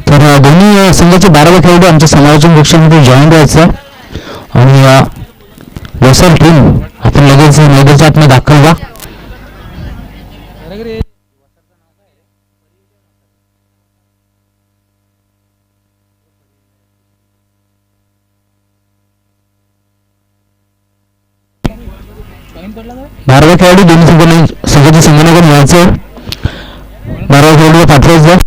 तर दोन्ही संघाचे 12 खेळाडू आमच्या समालोचन कक्षामध्ये जॉईन व्हायचं आणि वसर टीम आपण लगेच मैदानाच्या आतमध्ये दाखल व्हा. बारावा खेळाडू दोन्ही संघाचे संगणक व्हायचं. 12 खेळाडूला पाठवायचं.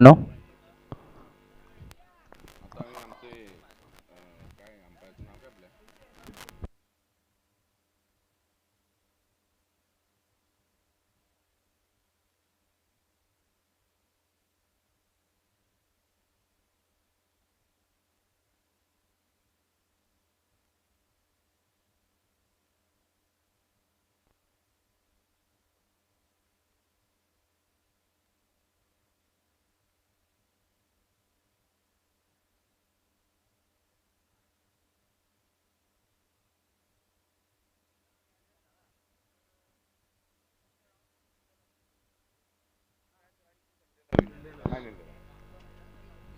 नो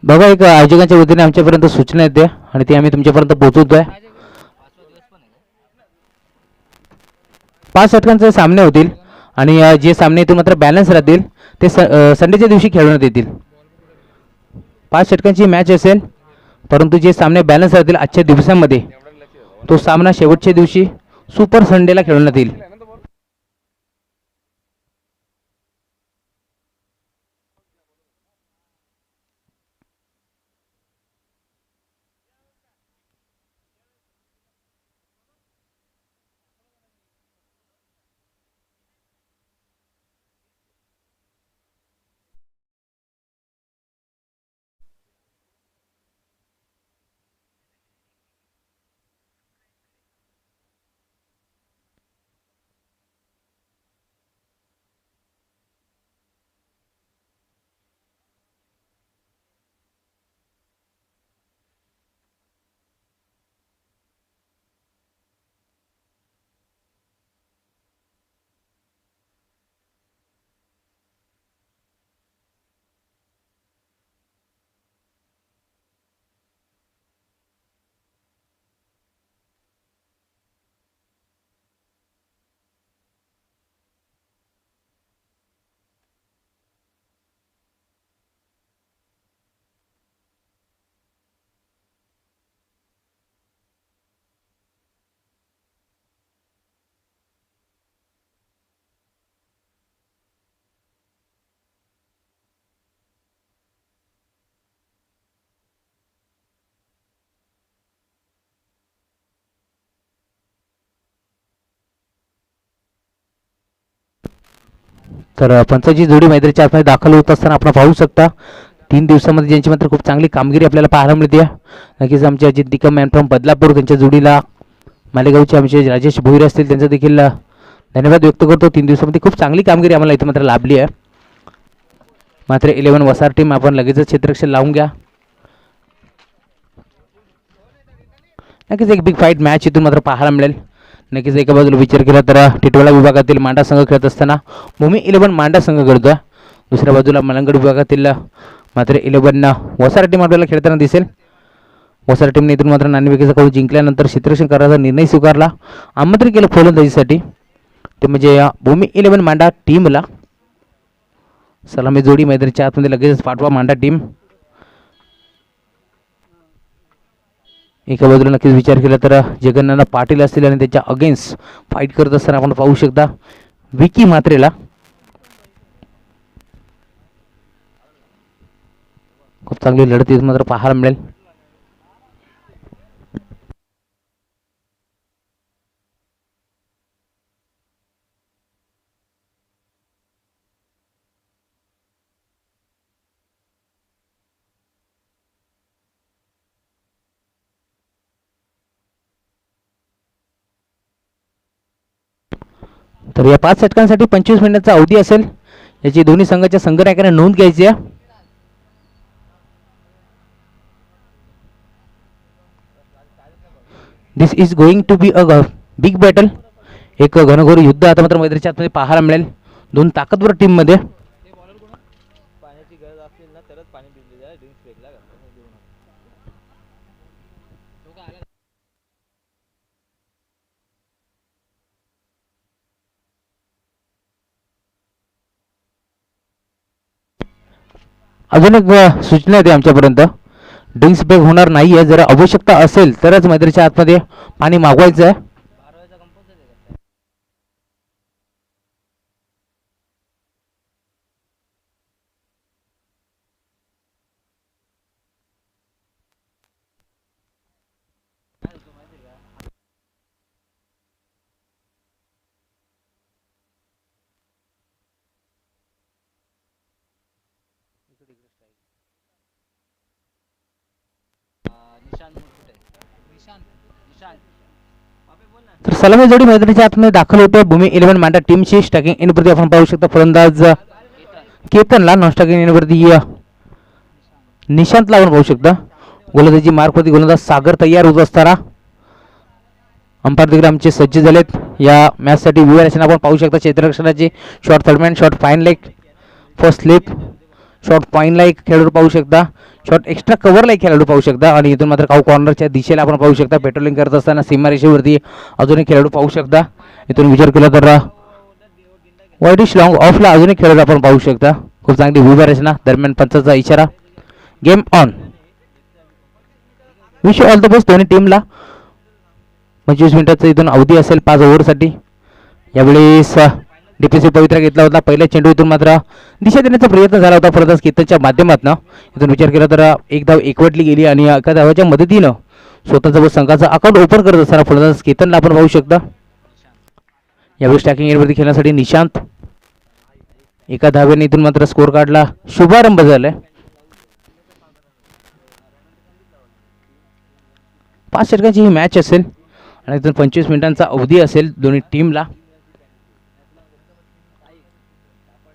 बघा, एक आयोजकांच्या वतीने आमच्यापर्यंत सूचना येते आणि ती आम्ही तुमच्यापर्यंत पोहोचवतोय. 5 षटकांचे सामने होतील आणि जे सामने इथून मात्र बॅलन्स राहतील ते संडेच्या दिवशी खेळवण्यात येतील. 5 षटकांची मॅच असेल, परंतु जे सामने बॅलन्स राहतील आजच्या दिवसामध्ये तो सामना शेवटच्या दिवशी सुपर संडेला खेळवण्यात येईल. तर पंचाची जोडी मैदानाच्या आतमध्ये दाखल होत असताना आपण पाहू शकता 3 दिवसामध्ये ज्यांची मात्र खूप चांगली कामगिरी आपल्याला पाहायला मिळते. नक्कीच आमचे अजित दिकम मॅन फ्रॉम बदलापूर त्यांच्या जोडीला मालेगावचे आमचे राजेश भोईर असतील त्यांचा देखील धन्यवाद व्यक्त करतो. 3 दिवसामध्ये खूप चांगली कामगिरी आम्हाला इथे मात्र लाभली आहे. मात्र 11 वसार टीम आपण लगेचच क्षेत्ररक्षण लावून घ्या. नक्कीच एक बिग फाईट मॅच इथून मात्र पाहायला मिळेल. नक्कीच एका बाजूला विचार केला तर टिटवाळा विभागातील मांडा संघ खेळत असताना भूमी 11 मांडा संघ खेळतोय. दुसऱ्या बाजूला मलंगड विभागातील मात्र 11 वसार टीम आपल्याला खेळताना दिसेल. वसार टीमने इथून मात्र नाणेफेकीचा कौल जिंकल्यानंतर क्षेत्ररक्षण करायचा निर्णय स्वीकारला. आमंत्रित केलं फलंदाजीसाठी. ते म्हणजे या भूमी 11 मांडा टीमला. सलामी जोडी मैदानाच्या आतमध्ये लगेचच पाठवा मांडा टीम. एका बाजूला नक्कीच विचार केला तर जगन्नाथ पाटील असतील आणि त्याच्या अगेन्स्ट फाईट करत असताना आपण पाहू शकता विकी म्हात्रेला. खूप चांगली लढत इथं मात्र पाहायला मिळेल. तर या 5 षटकांसाठी 25 मिनिटांचा अवधी असेल. याची दोन्ही संघाच्या संघनायकाने नोंद घ्यायची आहे. This is going to be a big battle. एक घनघोर युद्ध आता मात्र मैदानाच्या आतमध्ये पाहायला मिळेल दोन ताकदवर टीम मध्ये. अजून एक सूचना येते आमच्यापर्यंत. ड्रिंक्स ब्रेक होणार नाही आहे. जर आवश्यकता असेल तरच मैदानाच्या आतमध्ये पाणी मागवायचं आहे. तर सलामी जोडी मैदानाच्या आतमध्ये दाखल होते भूमी 11 मांडा टीमची. स्टॅकिंग इनवरती आपण पाहू शकता फलंदाज केतनला, नॉन स्टॅकिंग इनवरती निशांतला आपण पाहू शकता. गोलंदाजी मार्कवरती गोलंदाज सागर तयार होत असताना अंपायर देखील आमचे सज्ज झालेत या मॅचसाठी. विवरेशन आपण पाहू शकता क्षेत्ररक्षणाची. Short third man, short fine leg, first slip, short point ला एक खेळाडू पाहू शकता. शॉर्ट एक्स्ट्रा कव्हरला एक खेळाडू पाहू शकता. आणि इथून मात्र काऊ कॉर्नरच्या दिशेला आपण पाहू शकता पेट्रोलिंग करत असताना सीमारेषेवरती अजून एक खेळाडू पाहू शकता. इथून विचार केला तर वाईडिश लॉंग ऑफला अजून एक खेळाडू आपण पाहू शकता. खूप चांगली उभ्या रचना. दरम्यान पंचाचा इशारा. Game on. Wish all the best दोन्ही टीमला. 25 मिनिटाचा इथून अवधी असेल 5 ओव्हरसाठी. यावेळेस डिफेन्सिव्ह पवित्रा घेतला होता. पहिल्या चेंडू इथून मात्र दिशा देण्याचा प्रयत्न झाला होता फलंदाज केतनच्या माध्यमातून. इथून विचार केला तर एक धाव एकवटली गेली आणि एका धावाच्या मदतीनं स्वतःचा व संघाचा अकाउंट ओपन करत असताना फलंदाज केतनला आपण पाहू शकता. यावेळी स्टॅकिंग एंडवरती खेळण्यासाठी निशांत. एका धावेने इथून मात्र स्कोर कार्डला शुभारंभ झालाय. 5 षटकांची ही मॅच असेल आणि इथून 25 मिनिटांचा अवधी असेल दोन्ही टीमला.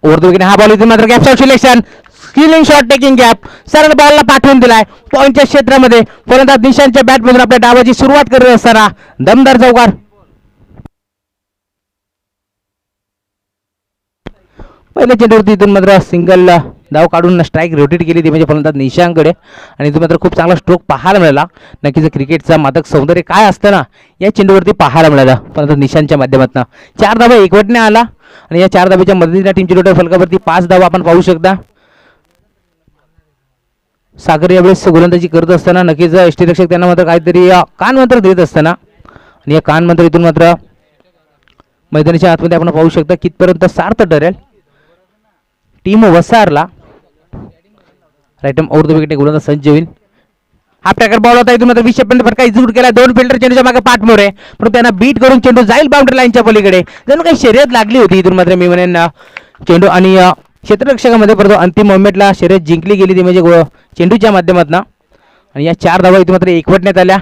ओव्हर द विकेट हा बॉल इथून मात्र gap shot selection. Skilling shot taking gap सरळ बॉलला पाठवून दिलाय पॉईंटच्या क्षेत्रामध्ये. फलंदाज निशांतच्या बॅटमधून आपल्या डावाची सुरुवात करत असताना दमदार चौकार. पहिल्या चेंडूवरती इथून मात्र सिंगल धाव काढून स्ट्राईक रोटेट केली ती म्हणजे फलंदाज निशांकडे. आणि इथून मात्र खूप चांगला स्ट्रोक पाहायला मिळाला. नक्कीच क्रिकेटचा मादक सौंदर्य काय असतं ना या चेंडूवरती पाहायला मिळाला फलंदाज निशांतच्या माध्यमातून. 4 धावा एकवटने आला आणि या 4 धावेच्या मदतीने टीमची टोटल फलकावरती 5 धावा आपण पाहू शकता. सागर यावेळेस गोलंदाजी करत असताना नक्कीच यष्टीरक्षक त्यांना मात्र काहीतरी कान मंत्र देत असताना आणि या कान मंत्र इथून मात्र मैदानाच्या आतमध्ये आपण पाहू शकता कितपर्यंत सार्थ ठरेल. टीम वसारला राईट ओव्हर द विकेट गोलंदाज संजय होईल. हा प्रकार बॉल होता इथून मात्र 20 सेकंद फटका एक्झिक्यूट केला. 2 फिल्डर चेंडूच्या मागे पाठमोरे पण त्यांना बीट करून चेंडू जाईल बाउंड्री लाईनच्या पलीकडे. जणू काही शर्यत लागली होती इथून मात्र मी म्हणेन चेंडू आणि क्षेत्ररक्षकामध्ये परंतु अंतिम मोमेंटला शर्यत जिंकली गेली ती म्हणजे चेंडूच्या माध्यमातून. आणि या 4 धावा इथून मात्र एकवटण्यात आल्या.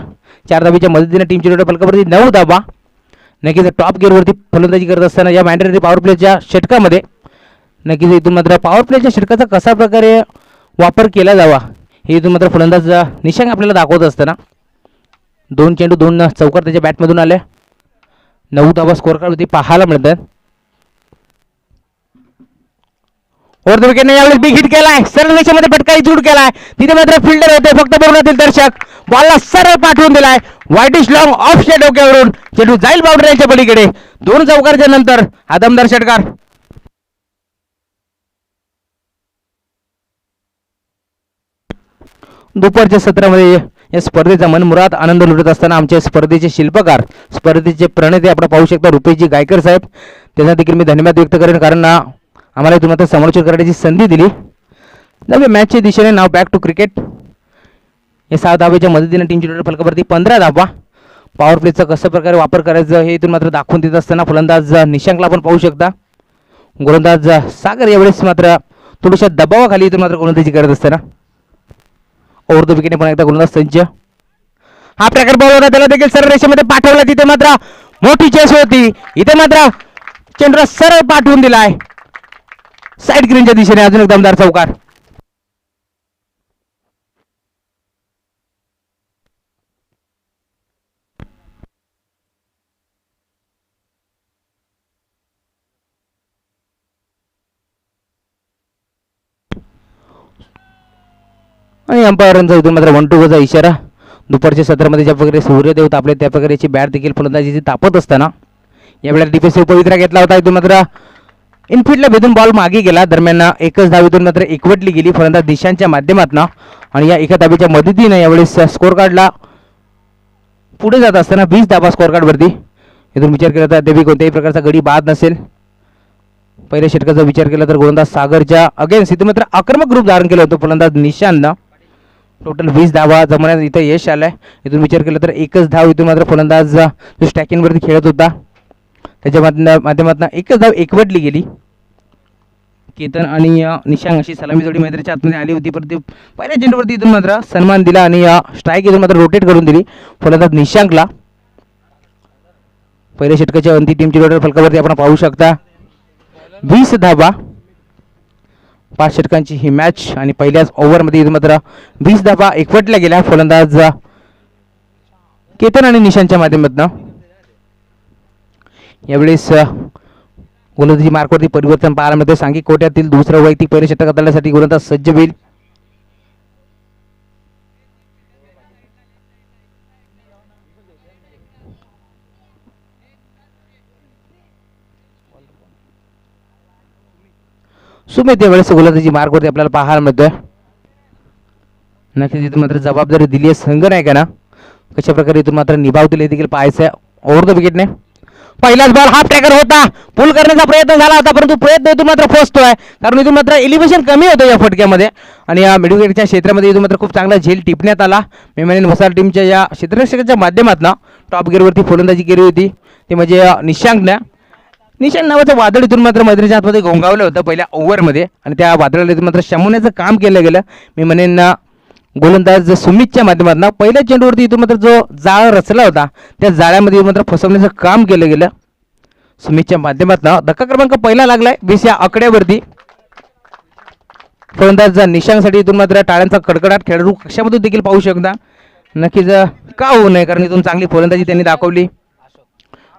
4 धावीच्या मदतीने टीमची टोटल फलकावरती 9 धावा. नक्कीच टॉप गिअरवरती फलंदाजी करत असताना या मॅन्डेटरी पॉवर प्लेच्या षटकामध्ये नक्कीच इथून मात्र पॉवर प्लेच्या षटकाचा कसा प्रकारे वापर केला जावा हे इथून मात्र फलंदाज निशांक आपल्याला दाखवत असताना. 2 चेंडू 2 चौकार त्याच्या बॅटमधून आले. 9 धावा स्कोर कार्डवरती पाहायला मिळतात. ओव्हर द विकेटने यावेळेस बिग हिट केलाय, सरळ रेषेमध्ये फटका झूड केलाय, तिथे मात्र फिल्डर होते फक्त बरोबरातील दर्शक, बॉलला सरळ पाठवून दिलाय वाईटिश लॉंग ऑफ स्टेट डोक्यावरून, चेंडू जाईल बाउंड्रीच्या पलीकडे. दोन चौकारच्या नंतर हा दमदार षटकार. दुपारच्या सत्रामध्ये या स्पर्धेचा मनमुराद आनंद लुटत असताना आमचे स्पर्धेचे शिल्पकार, स्पर्धेचे प्रणेते आपण पाहू शकता रुपेशजी गायकर साहेब, त्यांना देखील मी धन्यवाद व्यक्त करेन कारण आम्हाला तुम्हाला समालोचन करण्याची संधी दिली. नव्या मॅचच्या दिशेने नाव बॅक टू क्रिकेट. या 6 धावेच्या मदतीने टीमची टोटल फलकावरती 15 धावा. पॉवर प्लेचा कशा प्रकारे वापर करायचा हे इथून मात्र दाखवून देत असताना फलंदाज निशांकला आपण पाहू शकता. गोलंदाज सागर यावेळेस मात्र थोड्याशा दबावाखाली इथून मात्र गोलंदाजी करत असताना ओव्हर द विकेटने पुन्हा एकदा गोलंदाज संच. हा प्रकार बॉल होता, त्याला देखील सरळ रेषेमध्ये पाठवला, तिथे मात्र मोठी चेस होती, इथे मात्र चेंडूला सरळ पाठवून दिलाय साईड ग्रीनच्या दिशेने. अजून एक दमदार चौकार. आणि अंपायरांचा इथून मात्र 1-2 चा इशारा. दुपारच्या सत्रामध्ये ज्या प्रकारे सूर्यदेव तापले त्या प्रकारे याची बॅट देखील फलंदाजीची तापत असताना यावेळेला डिफेन्सिव्ह पवित्रा घेतला होता. इथून मात्र इनफिल्डला भेदून बॉल मागे गेला, दरम्यान एकच धावेतून मात्र एकवटली गेली फलंदाज दिशांच्या माध्यमातून. आणि या एका धावेच्या मदतीने यावेळेस स्कोर कार्डला पुढे जात असताना 20 धावा स्कोर कार्डवरती. इथून विचार केला तर देवी कोणत्याही प्रकारचा गडी बाद नसेल. पहिल्या षटकाचा विचार केला तर गोलंदाज सागरच्या अगेन्स्ट इथं मात्र आक्रमक रूप धारण केलं होतं फलंदाज निशांतनं. टोटल 20 धावा जमवण्यात इथं यश आलंय. इथून विचार केला तर एकच धाव इथून मात्र फलंदाज जो स्टॅकिंगवरती खेळत होता त्याच्या माध्यमातून एकच धाव एकवटली गेली. केतन आणि निशांक अशी सलामी जोडी मैदानाच्या आतमध्ये आली होती, परंतु पहिल्या चेंडूवरती इथून मात्र सन्मान दिला आणि स्ट्राईक इथून मात्र रोटेट करून दिली फलंदाज निशांकला. पहिल्या षटकाच्या अंतिम टीमची टोटल फलकावरती आपण पाहू शकता 20 धावा. 5 षटकांची ही मॅच आणि पहिल्याच ओव्हरमध्ये इथून मात्र 20 धावा एकवटल्या गेल्या फलंदाज केतन आणि निशांतच्या माध्यमातून. यावेळेस गोलंदाजी मार्कवरती परिवर्तन पाहायला मिळते. सांघिक कोट्यातील दुसरं वैयक्तिक पहिल्या षटकात आल्यासाठी गोलंदाज सज्ज होईल. सुमित यावेळेस गोलंदाजी मार्कवरती आपल्याला पाहायला मिळतोय. नक्कीच इथून मात्र जबाबदारी दिली आहे संघ नायकांना, कशा प्रकारे इथून मात्र निभावतील हे देखील पाहायचं आहे. ओव्हर द विकेटने पहिलाच बॉल हाफ ट्रॅकर होता, पुल करण्याचा प्रयत्न झाला होता, परंतु प्रयत्न इथून मात्र फसतोय कारण इथून मात्र एलिव्हेशन कमी होतं या फटक्यामध्ये. आणि या मिडविकेटच्या क्षेत्रामध्ये इथून मात्र खूप चांगला झेल टिपण्यात आला. मी म्हणेन वसाल टीमच्या या क्षेत्ररक्षकाच्या माध्यमातून टॉप गिअरवरती फलंदाजी केली होती ते म्हणजे निशांक नावाचं वादळ इथून मात्र मैदानाच्या आतमध्ये घोंगावलं होतं पहिल्या ओव्हरमध्ये आणि त्या वादळाला इथून मात्र शमवण्याचं काम केलं गेलं. मी म्हणेन गोलंदाज सुमितच्या माध्यमातून पहिल्या चेंडूवरती इथून मात्र जो जाळ रचला होता त्या जाळ्यामध्ये मात्र फसवण्याचं काम केलं गेलं सुमितच्या माध्यमातून. धक्का क्रमांक पहिला लागलाय 20 या आकड्यावरती. फलंदाज निशांकसाठी इथून मात्र टाळ्यांचा कडकडाट खेळाडू कक्षामधून देखील पाहू शकता. नक्कीच का होऊ नये कारण इथून चांगली फलंदाजी त्यांनी दाखवली.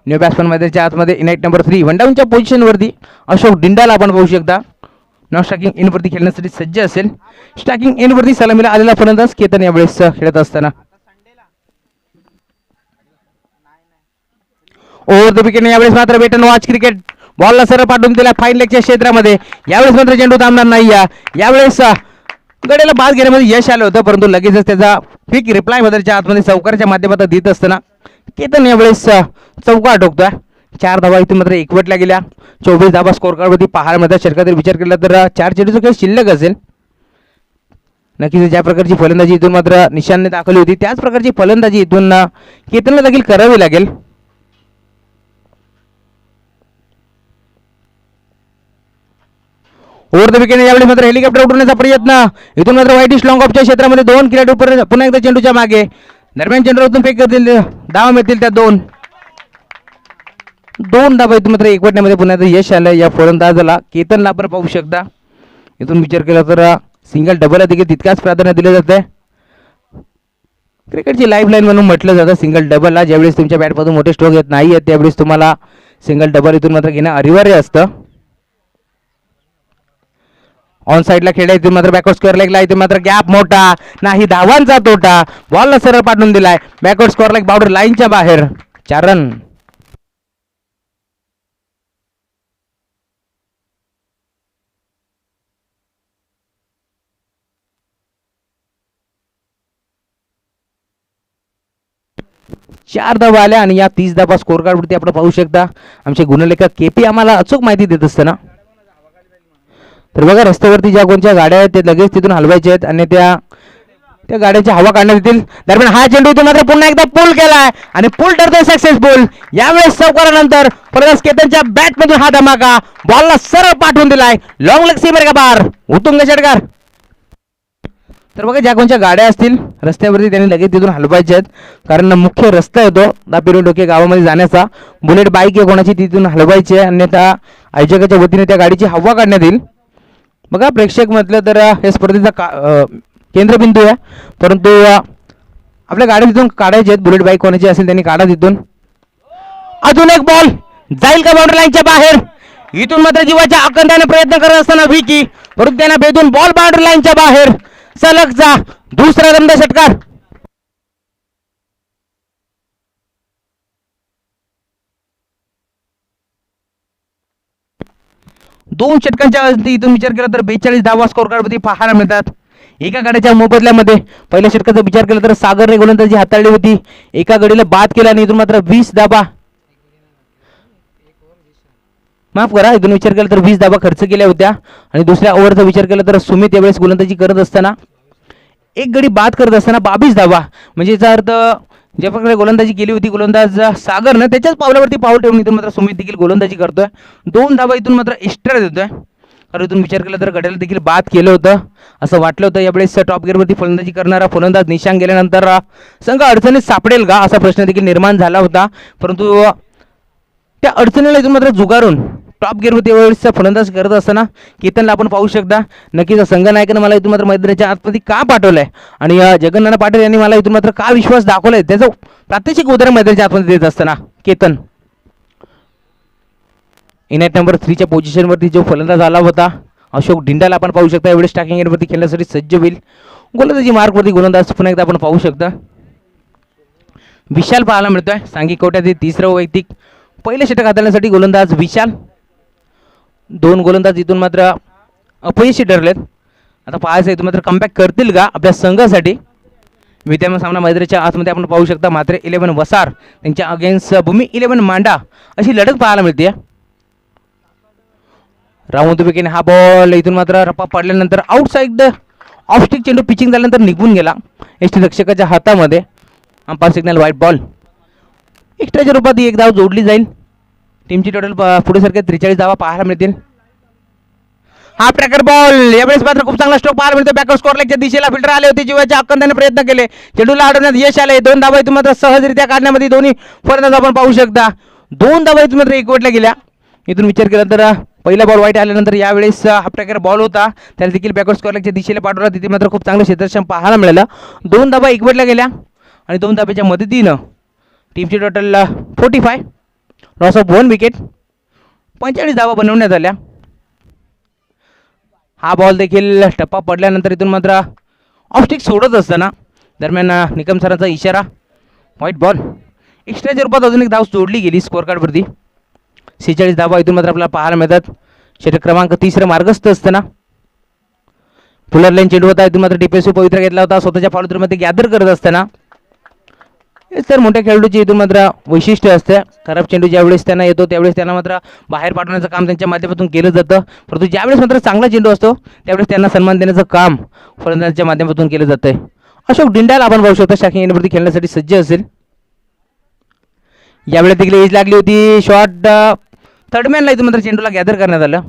न्यू बॅट्समन मैदानाच्या आतमध्ये इनाईट नंबर 3 वनडाऊनच्या पोझिशनवरती अशोक डिंडाला आपण पाहू शकता. नॉन स्ट्रायकिंग इनवरती खेळण्यासाठी सज्ज असेल. स्ट्रायकिंग इनवरती सलामीला आलेला फलंदाज केतन यावेळेस खेळत असताना. ओव्हर द विकेटने यावेळेस मात्र वेट अँड वॉच क्रिकेट बॉलला सरळ पाठवून दिला फाईन लेगच्या क्षेत्रामध्ये. यावेळेस मात्र चेंडू थांबणार नाही. यावेळेस गड्याला बाद घेण्यामध्ये यश आलं होतं, परंतु लगेचच त्याचा क्विक रिप्लाय मदरच्या आतमध्ये चौकारच्या माध्यमातून देत असताना केतन यावेळेस चौकार ठोकतोय. 4 धावा इथून मात्र एकवटल्या गेल्या. 24 धावा स्कोर कार्डवरती पाहायला मिळतात. षटकातील विचार केला तर 4 चेंडूचा खेळ शिल्लक असेल. नक्कीच ज्या प्रकारची फलंदाजी इथून मात्र निशांतने दाखवली होती त्याच प्रकारची फलंदाजी इथून केतनला देखील करावी लागेल. ओव्हर द विकेट यावेळी मात्र हेलिकॉप्टर उडवण्याचा प्रयत्न इथून मात्र व्हाईटिश लॉंग ऑफच्या क्षेत्रामध्ये 2 खेळाडू पुन्हा एकदा चेंडूच्या मागे दरम्यान चेंडूतून फेक करतील. धावा मिळतील त्या 2 धावा इथून मात्र एकवटण्यामध्ये पुन्हा एकदा यश आलं या फलंदाजाला. केतनला आपण पाहू शकता. इथून विचार केला तर सिंगल डबलला देखील तितकाच प्राधान्य दिलं जातं. क्रिकेटची लाईफ लाईन म्हणून म्हटलं जातं सिंगल डबलला. ज्यावेळेस तुमच्या बॅटमधून मोठे स्ट्रोक येत नाही आहेत त्यावेळेस तुम्हाला सिंगल डबल इथून मात्र घेणं अनिवार्य असतं. ऑन साईडला खेळला इथून मात्र बॅकवर्ड स्क्वेअर लेगला इथून मात्र गॅप मोठा नाही, धावांचा तोटा. बॉलला सरळ पाठवून दिलाय बॅकवर्ड स्क्वेअर लेग बाउंड्री लाईनच्या बाहेर. 4 रन. चार धावा आल्या आणि या 30 धावा स्कोर कार्डवरती आपण पाहू शकता. आमचे गुणलेखक केपी आम्हाला अचूक माहिती देत असताना. तर बघा रस्त्यावरती ज्या कोणत्या गाड्या आहेत ते लगेच तिथून हलवायच्या आहेत आणि त्या गाड्याची हवा काढण्यात येतील. दरम्यान हा चेंडू इथून मात्र पुन्हा एकदा पुल केलाय आणि पुल ठरतोय सक्सेसफुल. यावेळेस चौकारानंतर फलंदाज केतनच्या बॅट मधून हा धमाका बॉलला सरळ पाठवून दिलाय लॉंग लेग सीमेर का बार उतुंग षटकार. तर बघा ज्या कोणत्या गाड्या असतील रस्त्यावरती त्यांनी लगेच तिथून हलवायच्या आहेत, कारण मुख्य रस्ता येतो दापिरो डोके गावामध्ये जाण्याचा. बुलेट बाईक आहे कोणाची तिथून हलवायची आहे आणि त्या आयोजकाच्या वतीने त्या गाडीची हवा काढण्यात येईल. बघा प्रेक्षक म्हटलं तर हे स्पर्धेचा केंद्रबिंदू आहे, परंतु आपल्या गाड्या तिथून काढायच्या आहेत. बुलेट बाईक कोणाची असेल त्यांनी काढा तिथून. अजून एक बॉल जाईल का बाउंड्री लाईनच्या बाहेर. इथून मात्र जीवाच्या आकंदाने प्रयत्न करत असताना विकी परंतु त्यांना भेदून बॉल बाउंड्री लाईनच्या बाहेर. सलगचा दुसरा दंड षटकार. दोन षटकांच्या इथून विचार केला तर 42 धावा स्कोर कार्डवरती पाहायला मिळतात. एका गाड्याच्या मोबदल्यामध्ये पहिल्या षटकाचा विचार केला तर सागरने गोलंदाजी हाताळली होती, एका गडीला बाद केला आणि इथून मात्र 20 धावा माफ करा इथून विचार केला तर 20 धावा खर्च केल्या होत्या. आणि दुसऱ्या ओव्हरचा विचार केला तर सुमित यावेळेस गोलंदाजी करत असताना एक गडी बाद करत असताना 22 धावा, म्हणजे याचा अर्थ ज्या प्रकारे गोलंदाजी केली होती गोलंदाज सागरनं त्याच्याच पावलावरती पाऊल ठेवून इथून मात्र सुमित देखील गोलंदाजी करतोय. 2 धावा इथून मात्र एक्स्ट्रा देतोय, कारण इथून विचार केला तर गड्याला देखील बाद केलं होतं असं वाटलं होतं. यावेळेस टॉप गिअरवरती फलंदाजी करणारा फलंदाज निशांग गेल्यानंतर संघ अडचणीत सापडेल का असा प्रश्न देखील निर्माण झाला होता, परंतु त्या अडचणीला इथून मात्र जुगारून टॉप गिअरवरती यावेळेस फलंदाज करत असताना केतनला आपण पाहू शकता. नक्कीच संघनायकानं मला इथून मात्र मैदानाच्या आतमध्ये का पाठवलंय आणि जगन्नाथ पाटील यांनी मला इथून मात्र का विश्वास दाखवलाय त्याचं प्रात्यक्षिक उदाहरण मैदानाच्या आतमध्ये देत असताना केतन. इनायत नंबर 3 च्या पोझिशनवरती जो फलंदाज आला होता अशोक डिंडाला आपण पाहू शकता यावेळेस स्टॅकिंग एंडवरती खेळण्यासाठी सज्ज होईल. गोलंदाजी मार्कवरती गोलंदाज पुन्हा एकदा आपण पाहू शकता. विशाल पाहायला मिळतोय सांघिक कोट्यातील तिसरं वैयक्तिक पहिले षटक हाताळण्यासाठी गोलंदाज विशाल. 2 गोलंदाज इथून मात्र अपयशी ठरलेत. आता पाहायचं इथून मात्र कमबॅक करतील का आपल्या संघासाठी. विद्यमान सामना मैदानाच्या आतमध्ये आपण पाहू शकता. मात्र 11 वसार त्यांच्या अगेन्स्ट भूमी 11 मांडा अशी लढत पाहायला मिळते. राऊंड विकेने हा बॉल इथून मात्र रप्पा पडल्यानंतर आउटसाइड ऑफस्टिक चेंडू पिचिंग झाल्यानंतर निघून गेला एसटी रक्षकाच्या हातामध्ये. Umpire signal white ball. एक्स्ट्राच्या रूपात ही एक धाव जोडली जाईल. टीमची टोटल पुढे सारखे 43 धावा पाहायला मिळतील. हा ट्रॅकर बॉल यावेळेस मात्र खूप चांगला स्ट्रोक पाहायला मिळतो. बॅकवर्ड स्कोअर लेगच्या दिशेला फिल्टर आले होते, जीवाच्या आकंदाने प्रयत्न केले, चेंडूला अडवण्यात यश आले. 2 धावा इथून मात्र सहजरित्या काढण्यामध्ये दोन्ही फलंदाज आपण पाहू शकता. 2 धावा इथून मात्र एकवटल्या गेल्या. इथून विचार केला तर पहिला बॉल वाईट आल्यानंतर यावेळेस हा ट्रॅकर बॉल होता त्याला देखील बॅकवर्ड स्कोअर लेगच्या दिशेला पाठवला, तिथे मात्र खूप चांगलं क्षेत्ररक्षण पाहायला मिळालं. 2 धावा एकवटल्या गेल्या आणि 2 धाब्याच्या मदतीनं टीमची टोटल 45 लॉस ऑफ 1 विकेट 45 धावा बनवण्यात आल्या. हा बॉल देखील टप्पा पडल्यानंतर इथून मात्र ऑफस्टिक सोडत असताना दरम्यान निकम सरांचा इशारा व्हाईट बॉल. एक्स्ट्राच्या रूपात अजून एक धाव जोडली गेली स्कोअर कार्डवरती. 46 धावा इथून मात्र आपल्याला पाहायला मिळतात. षटक क्रमांक 3 मार्गस्थ असताना फुलर लाईन चेंडू होता, इथून मात्र डिफेन्सिव्ह पवित्रा घेतला होता स्वतःच्या फॉलोथ्रूमध्ये गॅदर करत असताना. तर मोठ्या खेळाडूची इथून मात्र वैशिष्ट्य असते. खराब चेंडू ज्यावेळेस त्यांना येतो त्यावेळेस त्यांना मात्र बाहेर पाठवण्याचं काम त्यांच्या माध्यमातून केलं जातं, परंतु ज्यावेळेस मात्र चांगला चेंडू असतो त्यावेळेस त्यांना सन्मान देण्याचं काम फलंदाजाच्या माध्यमातून केलं जातंय. अशोक डिंडाला आपण पाहू शकतो शॉकिंग एंडवरती खेळण्यासाठी सज्ज असेल. यावेळेस देखील एज लागली होती. शॉट थर्डमॅनला इथून मात्र चेंडूला गॅदर करण्यात आलं.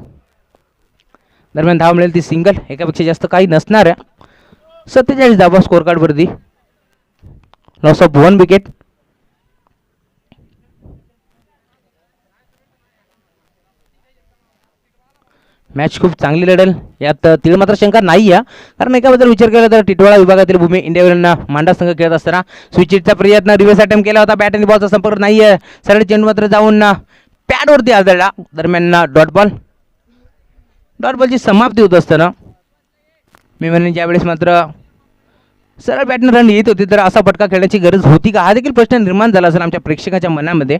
दरम्यान धाव मिळेल ती सिंगल, एकापेक्षा जास्त काही नसणार आहे. 47 धावा स्कोअर कार्डवरती लॉस ऑफ 1 विकेट. मॅच खूप चांगली लढेल यात तीळ मात्र शंका नाही आहे, कारण एकाबद्दल विचार केला तर टिटवाळा विभागातील भूमी इंडियावरील मांडा संघ खेळत असताना स्विचिटचा प्रयत्न रिव्हर्स अटेम्प्ट केला होता. बॅट आणि बॉलचा संपर्क नाही आहे, सरळ चेंडू मात्र जाऊन पॅडवरती आदळला. दरम्यान डॉट बॉलची समाप्ती होत असताना मी म्हणेन ज्यावेळेस मात्र सरळ बॅटनं रन येत होती तर असा फटका खेळण्याची गरज होती का, हा देखील प्रश्न निर्माण झाला असेल आमच्या प्रेक्षकाच्या मनामध्ये.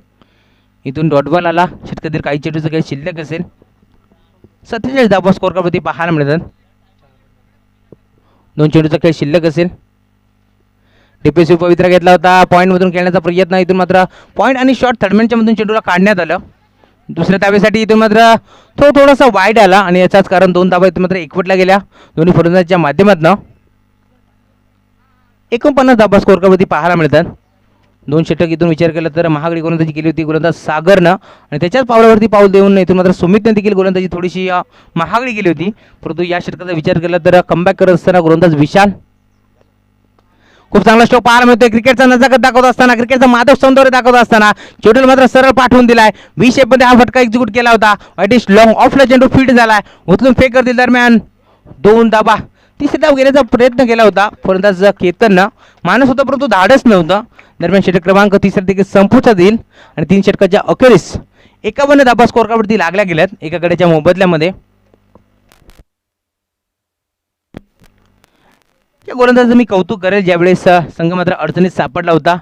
इथून डॉट बॉल आला. षटकातील काही चेंडूचं काही शिल्लक असेल. 47 धावा स्कोर करवरती पाहायला मिळतात. 2 चेंडूचा खेळ शिल्लक असेल. डिफेन्सिव्ह पवित्रा घेतला होता. पॉईंटमधून खेळण्याचा प्रयत्न, इथून मात्र पॉईंट आणि शॉट थर्डमॅनच्या मधून चेंडूला काढण्यात आलं. दुसऱ्या धावेसाठी इथून मात्र तो थोडासा वाईड आला आणि याचाच कारण 2 धावा इथून मात्र एकवटल्या गेल्या दोन्ही फलंदाजांच्या माध्यमातून. 49 धावा स्कोर करवरती पाहायला मिळतात. 2 षटक इथून विचार केला तर महागडी गोलंदाजी केली होती गोलंदाज सागरनं आणि त्याच्याच पावलावरती पाऊल देऊन इथून मात्र सुमितने देखील गोलंदाजी थोडीशी महागडी केली होती. परंतु या षटकाचा विचार केला तर कमबॅक करत असताना गोलंदाज विशाल खूप चांगला स्ट्रोक पाहायला मिळतोय. क्रिकेटचा नजाकत दाखवत असताना, क्रिकेटचा माधव सौंदर्य दाखवत असताना चेंडूला मात्र सरळ पाठवून दिलाय. 20 मध्ये हा फटका एक्झिक्यूट केला होता. वाईटिश लॉंग ऑफला चेंडू फील्ड झालाय. उचलून फेक करतील दरम्यान 2 धावा. तिसरी धाव घेण्याचा प्रयत्न केला होता फलंदाज केतननं, मानस होता परंतु धाडच नव्हतं. दरम्यान षटक क्रमांक 3 देखील संपुष्टात येईल आणि 3 षटकाच्या अखेरीस 51 धावा स्कोर करवरती लागल्या गेल्यात एका गड्याच्या मोबदल्यामध्ये. या गोलंदाजाचं मी कौतुक करेल ज्यावेळेस संघ मात्र अडचणीत सापडला होता.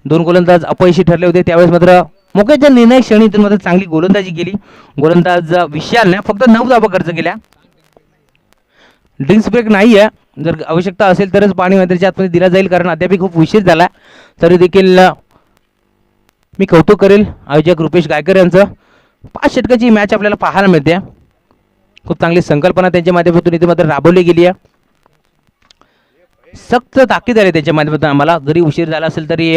2 गोलंदाज अपयशी ठरले होते त्यावेळेस मात्र मोक्याच्या निर्णय क्षणीतून मात्र चांगली गोलंदाजी केली. गोलंदाज विशालने फक्त 9 धावा खर्च केल्या. ड्रिंक्स ब्रेक नाही आहे, जर आवश्यकता असेल तरच पाणी मैदानाच्या आतमध्ये दिला जाईल कारण अद्याप खूप उशीर झाला. तरी देखील मी कौतुक करेल आयोजक रुपेश गायकर यांचं. 5 षटकाची मॅच आपल्याला पाहायला मिळते. खूप चांगली संकल्पना त्यांच्या माध्यमातून इथे मात्र राबवली गेली आहे. सक्त ताकीद आली त्याच्या माध्यमातून आम्हाला, जरी उशीर झाला असेल तरी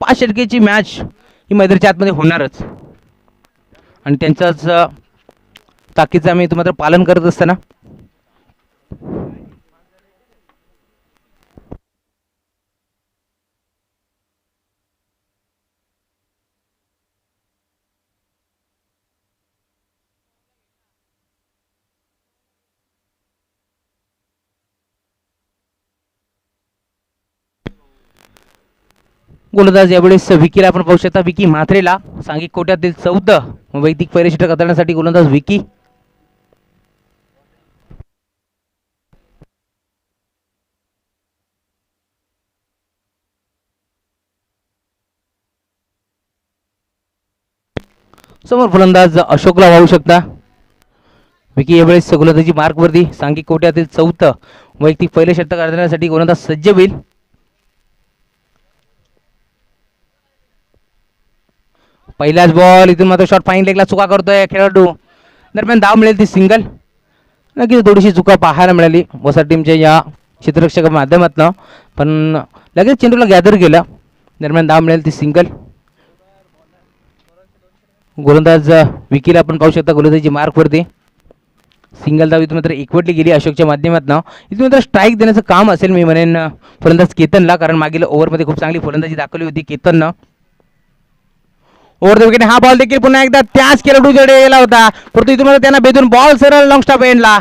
5 षटकाची मॅच ही मैदानाच्या आतमध्ये होणारच आणि त्यांचाच ताकीदचं आम्ही इथे मात्र पालन करत असताना गोलंदाज यावेळेस विकीला आपण पाहू शकता. विकी म्हात्रेला सांघिक कोट्यातील 14 वैयक्तिक पहिले षटक हाताळण्यासाठी गोलंदाज विकी. समोर फलंदाज अशोकला पाहू शकता. विकी यावेळेस गोलंदाजी मार्कवरती सांघिक कोट्यातील 14 वैयक्तिक पहिले षटक हाताळण्यासाठी गोलंदाज सज्ज होईल. पहिलाच बॉल इथून मात्र शॉट फाईन लेगला चुका करतोय खेळाडू. दरम्यान धाव मिळेल ती सिंगल. नक्कीच थोडीशी चुका पाहायला मिळाली वसा टीमच्या या क्षेत्ररक्षक माध्यमातून, पण लगेच चेंडूला गॅदर केलं. दरम्यान धाव मिळेल ती सिंगल. गोलंदाज विकीला आपण पाहू शकता गोलंदाजी मार्कवरती. सिंगल धाव इथून मात्र एकवटली गेली अशोकच्या माध्यमातून. इथून मात्र स्ट्राईक देण्याचं काम असेल मी म्हणेन फलंदाज केतनला, कारण मागील ओव्हरमध्ये खूप चांगली फलंदाजी दाखवली होती केतननं. ओव्हर द विकेट हा बॉल देखील पुन्हा एकदा त्याच खेळाडूकडे गेला होता, परंतु इथून मात्र त्यांना बेधून बॉल सरळ लॉंग स्टॉप एंडला.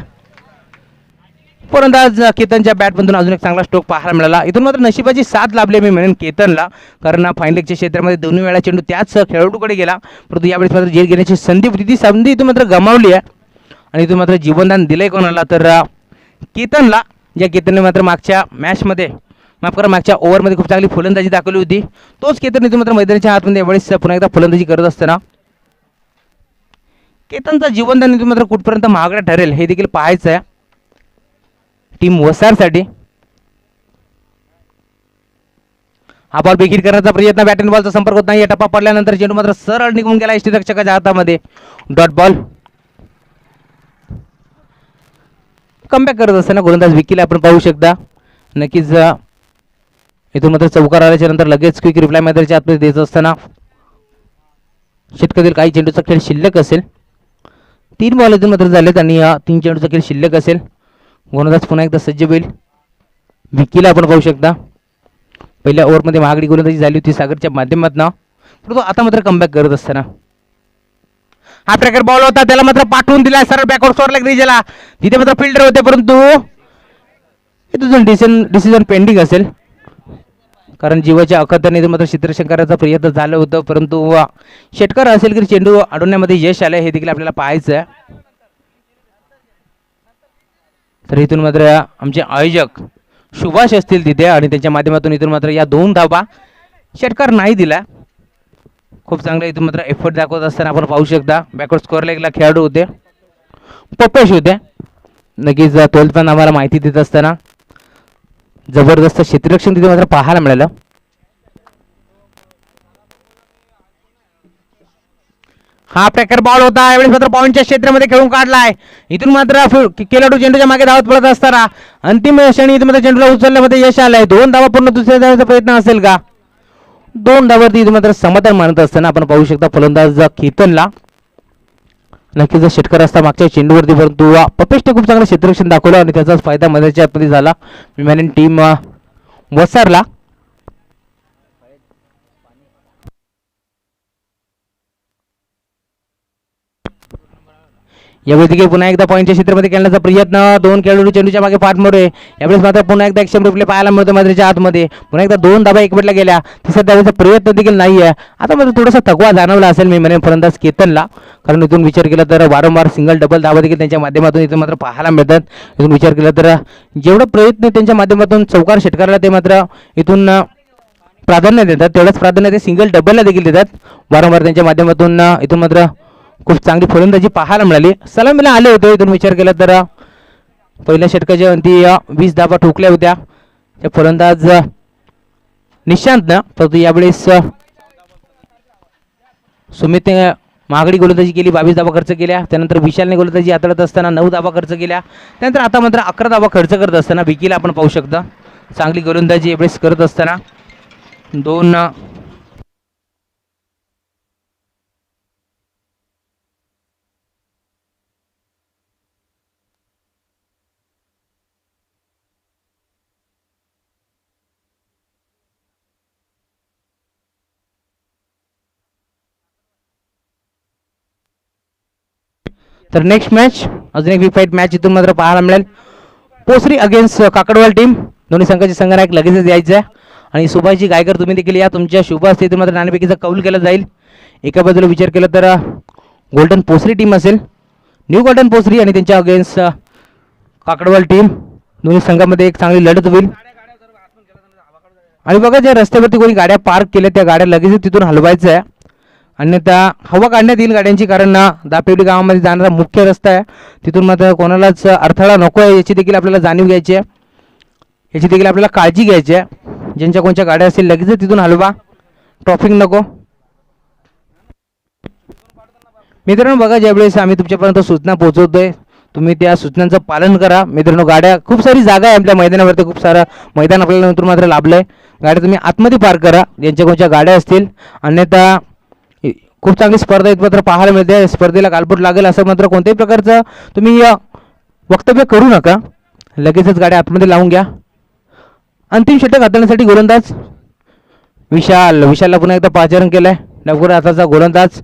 फलंदाज केतनच्या बॅटमधून अजून एक चांगला स्ट्रोक पाहायला मिळाला. इथून मात्र नशिबाची साथ लाभली मी म्हणेन केतनला, कारण फाईन लेगच्या क्षेत्रामध्ये 2 वेळा चेंडू त्याच खेळाडूकडे गेला, परंतु यावेळेस मात्र जेल घेण्याची संधी होती ती संधी इथून मात्र गमावली आहे आणि इथून मात्र जीवनदान दिलंय कोणाला तर केतनला. ज्या केतनने मात्र मागच्या मॅचमध्ये मागच्या ओव्हरमध्ये खूप चांगली फलंदाजी दाखवली होती, तोच केतन इथून मात्र मैदानाच्या आतमध्ये यावेळेस पुन्हा एकदा फलंदाजी करत असताना केतनचा जीवनदान इथून मात्र कुठपर्यंत महागडा ठरेल हे देखील पाहायचं आहे टीम वसारसाठी. हा बॉल बेखीर करण्याचा प्रयत्न, बॅट अँड बॉलचा संपर्क होत नाही. टप्पा पडल्यानंतर चेंडू मात्र सरळ निघून गेला यष्टीरक्षकाच्या हातामध्ये. Dot ball. कमबॅक करत असताना गोलंदाज विकीला आपण पाहू शकता. नक्कीच इथून मात्र चौकार आल्याच्या नंतर लगेच क्विक रिप्लाय मैदानाच्या आतमध्ये द्यायचं असताना षटकातील काही चेंडूचा खेळ शिल्लक असेल. 3 बॉल इथून मात्र झालेत आणि 3 चेंडूचा खेळ शिल्लक असेल. गोलंदाज पुन्हा एकदा सज्ज होईल. विकीला आपण पाहू शकता. पहिल्या ओव्हरमध्ये महागडी गोलंदाजी झाली होती सागरच्या माध्यमातून, परंतु आता मात्र कमबॅक करत असताना हा ट्रॅकर बॉल होता, त्याला मात्र पाठवून दिला सरळ बॅकवर्ड स्कोअर लेग रिजला. तिथे मात्र फिल्डर होते, परंतु इथून डिसिजन पेंडिंग असेल, कारण जीवाच्या अखत्याने मात्र क्षेत्ररक्षण करायचा प्रयत्न झालं होतं, परंतु षटकार असेल की चेंडू अडवण्यामध्ये यश आलं हे देखील आपल्याला पाहायचं आहे. तर इथून मात्र आमचे आयोजक सुभाष असतील तिथे आणि त्यांच्या माध्यमातून इथून मात्र या 2 धावा षटकार नाही दिला. खूप चांगलं इथून मात्र एफर्ट दाखवत असताना आपण पाहू शकता. बॅकवर्ड स्कोअर लेगला खेळाडू होते, पपेश होते. नक्कीच 12th पण आम्हाला माहिती देत असताना जबरदस्त क्षेत्ररक्षण तिथे मात्र पाहायला मिळालं. हा प्रॅकर बॉल होता, यावेळेस मात्र पॉईंटच्या क्षेत्रामध्ये खेळून काढलाय. इथून मात्र खेळाडू चेंडूच्या मागे धावत पडत असताना अंतिम क्षणी इथं मात्र चेंडूला उचलण्यामध्ये यश आलंय. 2 धावा पूर्ण दुसऱ्या धावाचा प्रयत्न असेल का? 2 धावावरती इथं मात्र समाधान मानत असताना आपण पाहू शकता फलंदाज केतनला. नक्कीच षटकार असता मागच्या चेंडूवरती, परंतु पपेशने खूप चांगलं क्षेत्ररक्षण दाखवलं आणि त्याचाच फायदा मध्याच्या आतमध्ये झाला. विमॅन टीम वसारला. यावेळी देखील पुन्हा एकदा पॉईंटच्या क्षेत्रामध्ये खेळण्याचा प्रयत्न. 2 खेळाडू चेंडूच्या मागे पाठमोरे. यावेळेस मात्र पुन्हा एकदा ॲक्शन रिप्ले पाहायला मिळतो मध्याच्या आतमध्ये. पुन्हा एकदा 2 धावा एकवटल्या गेल्या. तिसऱ्या धावेचा प्रयत्न देखील नाही आहे. आता मात्र थोडासा थकवा जाणवला असेल मी म्हणेन फलंदाज केतनला, कारण इथून विचार केला तर वारंवार सिंगल डबल धावा देखील त्यांच्या माध्यमातून इथून मात्र पाहायला मिळतात. इथून विचार केला तर जेवढं प्रयत्न त्यांच्या माध्यमातून चौकार षटकाराला ते मात्र इथून प्राधान्य देतात, तेवढंच प्राधान्य ते सिंगल डबलला देखील देतात. वारंवार त्यांच्या माध्यमातून इथून मात्र खूप चांगली फलंदाजी पाहायला मिळाली. सलामीला आले होते. इथून विचार केला तर पहिल्या षटकाच्या अंती 20 धावा ठोकल्या होत्या त्या फलंदाज निशांतनं, परंतु यावेळेस सुमितने महागडी गोलंदाजी केली, 22 धावा खर्च केल्या. त्यानंतर विशालने गोलंदाजी हाताळत असताना 9 धावा खर्च केल्या. त्यानंतर आता मात्र 11 धावा खर्च करत असताना विकीला आपण पाहू शकता चांगली गोलंदाजी यावेळेस करत असताना 2 तर नेक्स्ट मॅच अजून एक बिग फाईट मॅच इथून मात्र पाहायला मिळेल. Posari against Kakadwal team. दोन्ही संघाचे संघनायक लगेचच यायचं आहे आणि सुभाषजी गायकर तुम्ही देखील या. तुमच्या शुभ असते इथून मात्र नाणेफेकीचा कौल केला जाईल. एका बाजूला विचार केला तर गोल्डन पोसरी टीम असेल, न्यू गोल्डन पोसरी, आणि त्यांच्या अगेन्स्ट काकडवाल टीम. दोन्ही संघामध्ये एक चांगली लढत होईल. आणि बघा ज्या रस्त्यावरती कोणी गाड्या पार्क केल्या त्या गाड्या लगेच तिथून हलवायचं आहे, अन्यथा हवा काढण्यात येईल गाड्यांची, कारण दापेवली गावामध्ये जाणारा मुख्य रस्ता आहे. तिथून मात्र कोणालाच अडथळा नको आहे याची देखील आपल्याला जाणीव घ्यायची आहे, याची देखील आपल्याला काळजी घ्यायची आहे. ज्यांच्या कोणत्या गाड्या असतील लगेच तिथून हलवा, ट्रॉफिक नको. मित्रांनो बघा ज्यावेळेस आम्ही तुमच्यापर्यंत सूचना पोहोचवतोय तुम्ही त्या सूचनांचं पालन करा. मित्रांनो गाड्या खूप सारी जागा आहे आपल्या मैदानावरती, खूप सारं मैदान आपल्याला नंतर मात्र लाभलं आहे. गाड्या तुम्ही आतमध्ये पार्क करा ज्यांच्या कोणत्या गाड्या असतील, अन्यथा खूप चांगली स्पर्धा इथं मात्र पाहायला मिळते. स्पर्धेला गालबोट लागेल असं मात्र कोणत्याही प्रकारचं तुम्ही वक्तव्य करू नका. लगेचच गाड्या आतमध्ये लावून घ्या. अंतिम षटक हाताळण्यासाठी गोलंदाज विशालला पुन्हा एकदा पाचारण केलं आहे. लवकर हाताचा गोलंदाज.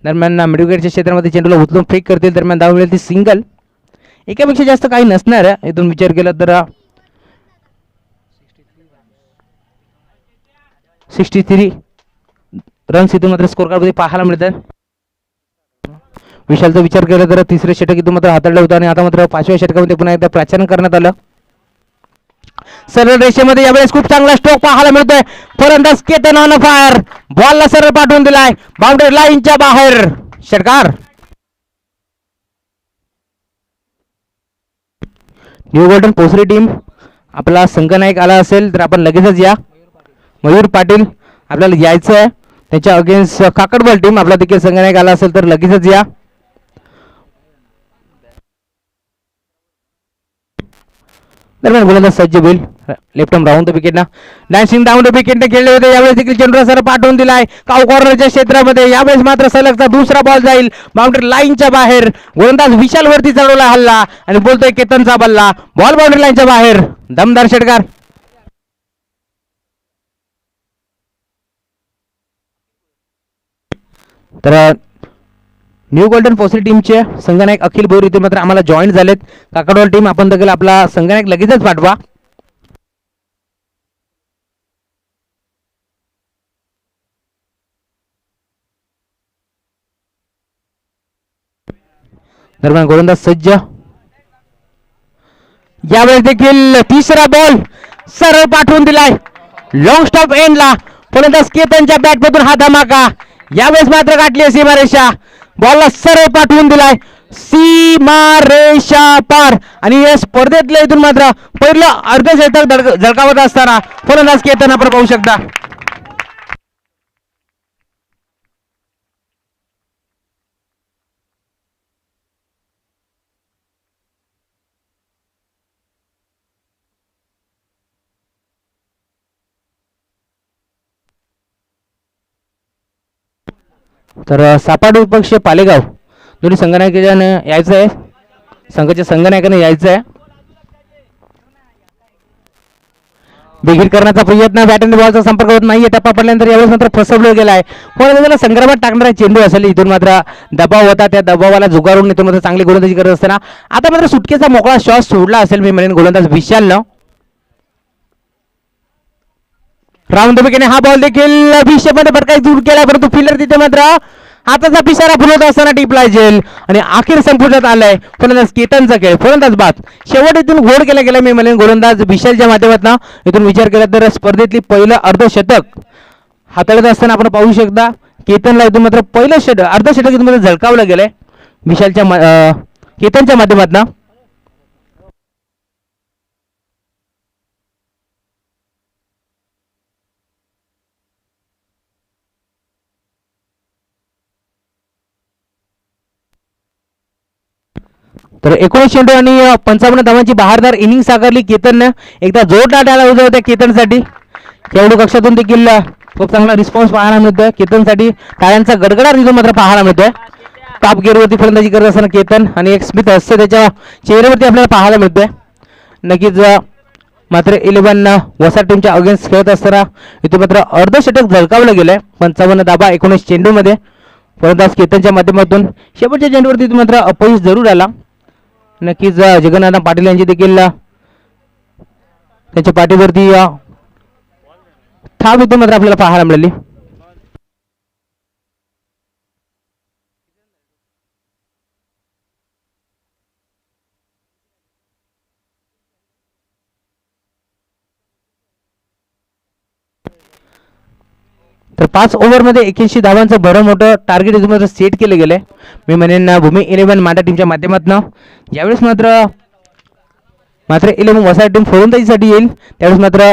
दरम्यान मिडविकेटच्या क्षेत्रामध्ये चेंडूला उचलून फेक करतील. दरम्यान धाव मिळेल ती सिंगल. एकापेक्षा जास्त काही नसणार आहे. इथून विचार केला तर 63 रन्स इथून मात्र स्कोर कार्डमध्ये पाहायला मिळतात. विशालचा विचार केला तर तिसरे षटक इथून मात्र हाताळलं होतं आणि आता मात्र 5व्या षटकामध्ये पुन्हा एकदा प्राचारण करण्यात आलं. सरळ रेषेमध्ये यावेळेस खूप चांगला स्ट्रोक पाहायला मिळतोय. फलंदाज केतन ऑन फायर, बॉलला सरळ पाठवून दिलाय बाउंड्री लाईनच्या बाहेर. षटकार. न्यू गोल्डन पोसरी टीम आपला संघनायक आला असेल तर आपण लगेचच या. मयूर पाटील आपल्याला यायचं आहे. त्याच्या अगेन्स्ट काकडवाल टीम आपला देखील संघनायक आला असेल तर लगेचच या. दरम्यान गोलंदाज सज्ज होईल. लेफ्ट आर्म राऊंड द विकेटना डॅन्सिंग डाऊन द विकेटने खेळले होते. यावेळेस देखील चेंडूला सर पाठवून दिलाय काउ कॉर्नरच्या क्षेत्रामध्ये. यावेळेस मात्र सलगचा दुसरा बॉल जाईल बाउंड्री लाईनच्या बाहेर. गोलंदाज विशाल वरती चढवला हल्ला आणि बोलतोय केतनचा बल्ला. बॉल बाउंड्री लाईनच्या बाहेर. दमदार षटकार. तर न्यू गोल्डन पोसरी टीमचे संघनायक अखिल बोर इथे मात्र आम्हाला जॉईन झालेत. काकडवाल टीम आपण देखील आपला संघनायक लगेचच पाठवा. दरम्यान गोलंदाज सज्ज. यावेळेस देखील तिसरा बॉल सरळ पाठवून दिलाय लॉंग स्टॉप एंडला. फलंदाज केतनच्या बॅटमधून हा धमाका. यावेळेस मात्र गाठली सीमारेषा. बॉलला सरळ पाठवून दिलाय सीमारेषा पार. आणि या स्पर्धेतलं इथून मात्र पहिलं अर्धशतक झळकावत असताना फलंदाज केतन आपण पाहू शकता. तर सापाड विपक्ष पालेगाव दोन्ही संघनायकाने यायचं आहे. संघाच्या संघनायकाने यायचं आहे. बिगीर करण्याचा प्रयत्न बॅट आणि बॉलचा संपर्क होत नाहीये. टप्पा पडल्यानंतर यावेळेस मात्र फसवलं गेला आहे. त्याला संग्रामात टाकणारा चेंडू असेल. इथून मात्र दबाव होता. त्या दबावाला जुगारून इथून मात्र चांगली गोलंदाजी करत असताना आता मात्र सुटकेचा मोकळा शॉट सोडला असेल मी म्हणेन गोलंदाज विशालनं. राऊंड हा बॉल देखील अभिषेकमध्ये भटकाई दूर केला परंतु फिल्डर तिथे मात्र हाताचा पिसारा फुलवत असताना टिपलाय जेल आणि अखेर संपुष्टात आलाय फलंदाज केतनचा खेळ. फलंदाज बाद शेवट इथून घोड केला गेला मी म्हणेन गोलंदाज विशालच्या माध्यमातून. इथून विचार केला तर स्पर्धेतली पहिलं अर्धशतक हाताळत असताना आपण पाहू शकता केतनला इथून मात्र पहिलं अर्धशतक इथून मात्र झळकावलं गेलंय विशालच्या केतनच्या माध्यमातून. तर 19 चेंडू आणि 55 धावांची बहारदार इनिंग साकारली केतननं. एकदा जोरदार टाळ्या उद्या होत्या केतनसाठी. खेळाडू कक्षातून देखील खूप चांगला रिस्पॉन्स पाहायला मिळतोय केतनसाठी. टाळ्यांचा गडगडाट तिथून मात्र पाहायला मिळतोय. टॉप गिअरवरती फलंदाजी करत असताना केतन आणि एक स्मित हास्य त्याच्या चेहऱ्यावरती आपल्याला पाहायला मिळतोय. नक्कीच मात्र 11 वसा टीमच्या अगेन्स्ट खेळत असताना इथे मात्र अर्धशतक झळकावलं गेलंय 55 धाबा 19 चेंडूमध्ये. फलंदाज केतनच्या माध्यमातून शेवटच्या चेंडूवरती मात्र अपयश जरूर आला. नक्कीच जगन्नाथ पाटील यांची देखील त्यांच्या पाठीवरती थाप इथून मात्र आपल्याला पाहायला मिळाली. तर 5 ओव्हरमध्ये 81 धावांचं बरं मोठं टार्गेट इथून मात्र सेट केलं गेलंय मी म्हणेन भूमी 11 मांडा टीमच्या माध्यमातून. ज्यावेळेस मात्र 11 वसा टीम फलंदाजीसाठी येईल त्यावेळेस मात्र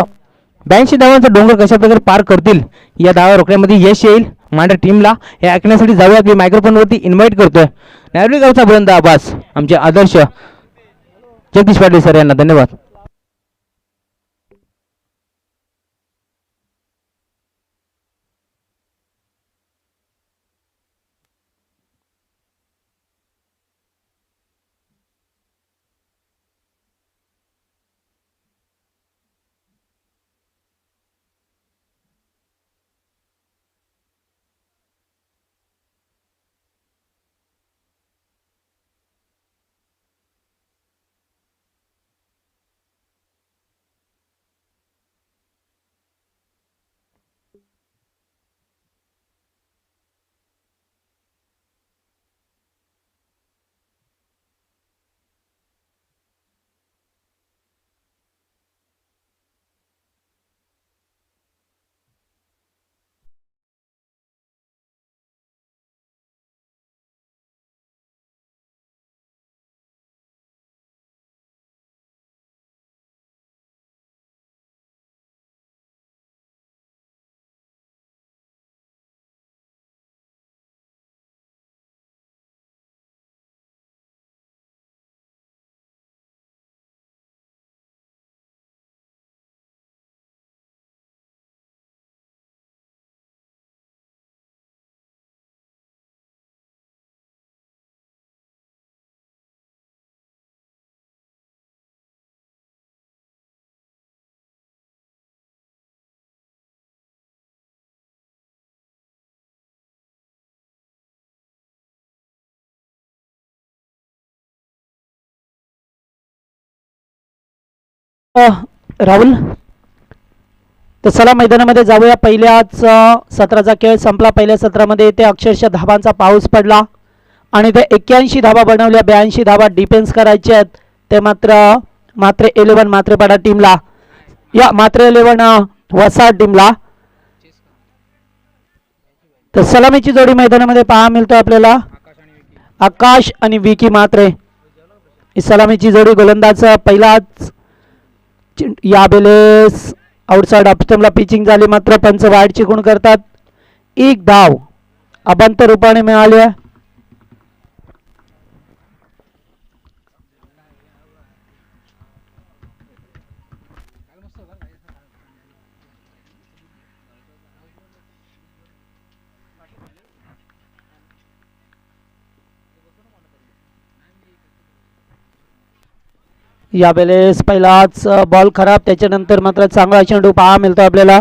82 धावांचा डोंगर कशा प्रकारे पार करतील या धावा रोखण्यामध्ये यश येईल मांडा टीमला हे ऐकण्यासाठी जाऊया मी मायक्रोफोनवरती इन्व्हाइट करतोय नायवली गावचा बुलंद आवाज आमचे आदर्श जगदीश पाटील सर यांना. धन्यवाद. राहुल तर चला मैदानामध्ये जाऊया. पहिल्याच सत्राचा खेळ संपला. पहिल्या सत्रामध्ये ते अक्षरशः धाबांचा पाऊस पडला आणि ते 81 धाबा बनवल्या. 82 धाबा डिफेन्स करायचे आहेत ते मात्र मात्रे 11 मात्रेपाडा टीमला, या मात्रे 11 वसाड टीमला. तर सलामीची जोडी मैदानामध्ये पहा मिळतो आपल्याला, आकाश आणि विकी मात्रे. ही सलामीची जोडी, गोलंदाज पहिलाच यावेळेस आउटसाइड ऑप्शनला पिचिंग झाली, मात्र पंच वाईड चिकून करतात. एक धाव अबांतर रूपाने मिळाली आहे. यावेळेस पहिलाच बॉल खराब, त्याच्यानंतर मात्र चांगला चेंडू पहा मिळतो आपल्याला.